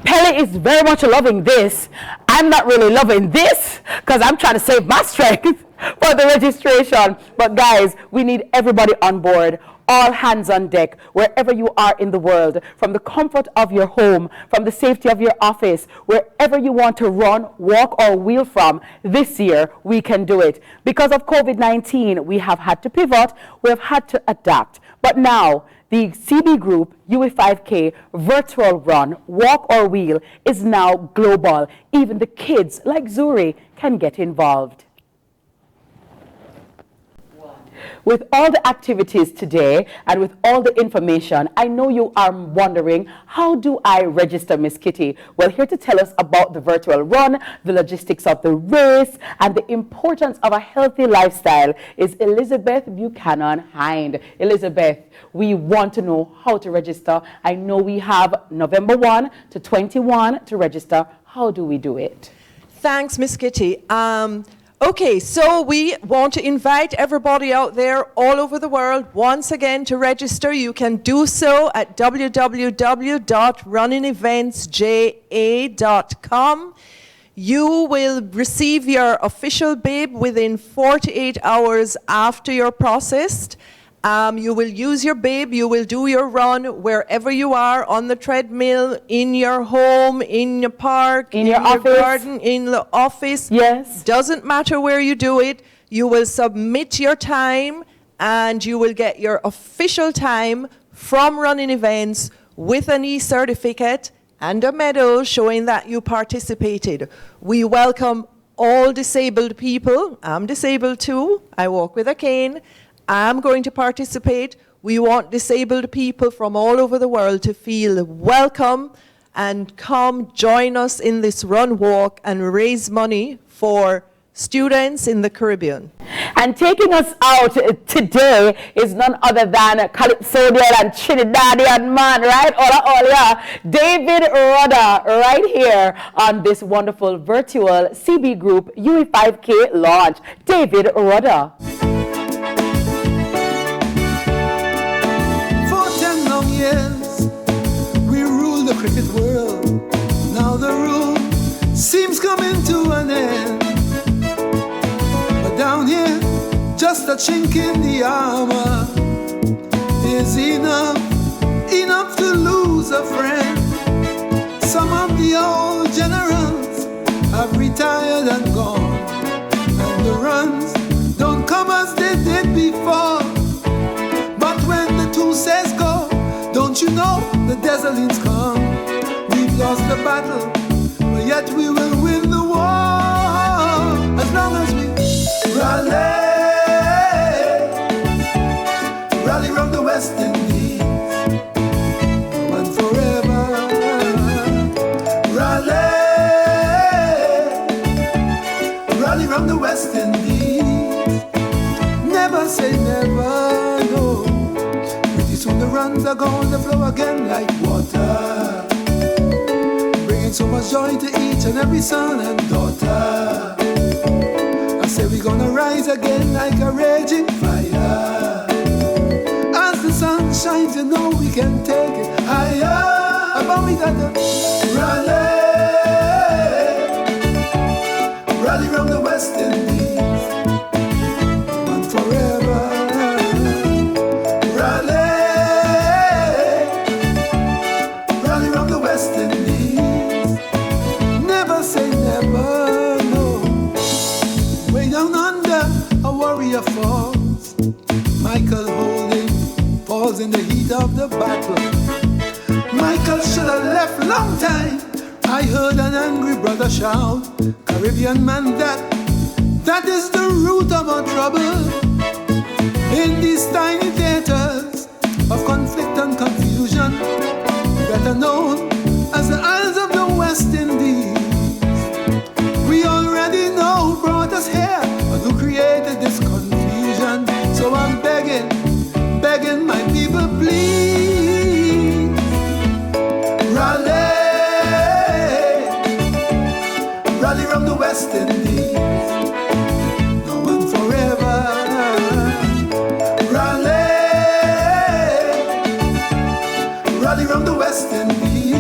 [SPEAKER 1] Peli is very much loving this. I'm not really loving this because I'm trying to save my strength for the registration. But guys, we need everybody on board. All hands on deck, wherever you are in the world, from the comfort of your home, from the safety of your office, wherever you want to run, walk, or wheel from, this year we can do it. Because of COVID-19, we have had to pivot, we have had to adapt. But now, the CB Group UWI 5K virtual run, walk or wheel is now global. Even the kids like Zuri can get involved. With all the activities today and with all the information, I know you are wondering, how do I register, Miss Kitty? Well, here to tell us about the virtual run, the logistics of the race, and the importance of a healthy lifestyle is Elizabeth Buchanan Hind. Elizabeth, we want to know how to register. I know we have November 1 to 21 to register. How do we do it?
[SPEAKER 2] Thanks, Miss Kitty. Okay, so we want to invite everybody out there all over the world once again to register. You can do so at www.runningeventsja.com. You will receive your official bib within 48 hours after you're processed. You will use your bib, you will do your run wherever you are, on the treadmill, in your home, in your park, in your garden, in the office.
[SPEAKER 1] Yes.
[SPEAKER 2] Doesn't matter where you do it. You will submit your time and you will get your official time from Running Events with an e-certificate and a medal showing that you participated. We welcome all disabled people. I'm disabled too. I walk with a cane. I'm going to participate. We want disabled people from all over the world to feel welcome and come join us in this run walk and raise money for students in the Caribbean.
[SPEAKER 1] And taking us out today is none other than Calypsonian and Trinidadian man, right? Hola, David Rudder, right here on this wonderful virtual CB Group UWI 5K launch. David Rudder.
[SPEAKER 17] For 10 long years, we ruled the cricket world. seems coming to an end. But down here, just a chink in the armor is enough to lose a friend. Some of the old generals have retired and gone, and the runs don't come as they did before. But when the two says go, don't you know the desert's come? We've lost the battle, but yet we will win the war as long as we rally round the West Indies, and forever rally round the West Indies. Never say never, no. Pretty soon the runs are going to flow again like water, bringing so much joy to each and every son and daughter. I say we're gonna rise again like a raging fire. As the sun shines, you know we can take it higher. But we gotta rally round the West Indies, and forever rally round the West Indies. Never say never, no. Way down under, a warrior falls. Michael holding falls in the heat of the battle. Michael should have left long time. I heard an angry brother shout, Caribbean man, that is the root of our trouble. In these tiny theaters of conflict and confusion, better known as the Isles of the West Indies. We already know who brought us here and who created this confusion. So I'm begging my people, please rally round the West Indies, now and forever. Rally round the West Indies.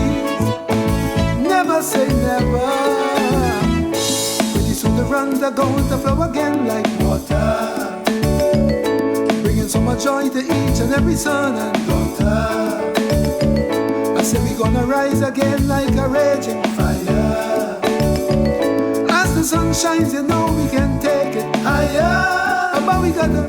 [SPEAKER 17] Never say never. Pretty soon the runs are going to flow again like water, bringing so much joy to each and every son and daughter. I say we're gonna rise again like a raging fire. As the sun shines, you know we can take it higher. But we gotta